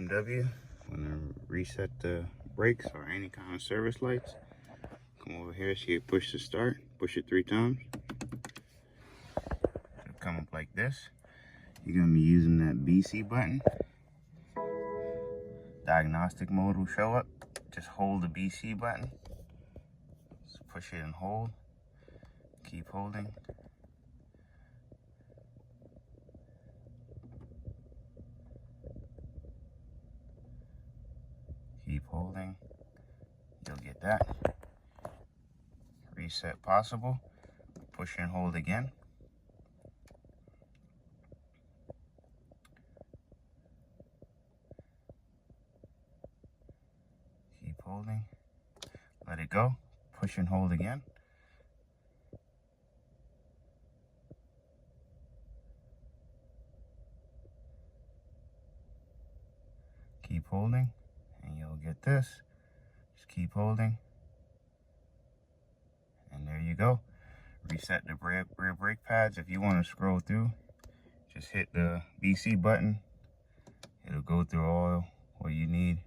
BMW. When I reset the brakes or any kind of service lights, come over here, see it push to start, push it 3 times. It'll come up like this. You're gonna be using that BC button. Diagnostic mode will show up. Just hold the BC button. Just push it and hold. Keep holding. Keep holding. You'll get that. Reset possible. Push and hold again. Keep holding. Let it go. Push and hold again. Keep holding, and you'll get this. Just keep holding, and there you go. Reset the rear brake pads. If you want to scroll through, just hit the BC button. It'll go through all what you need,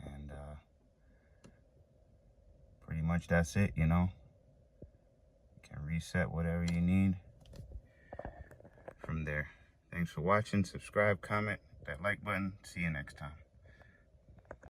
and pretty much that's it, you know. You can reset whatever you need from there. Thanks for watching. Subscribe, comment, that like button. See you next time.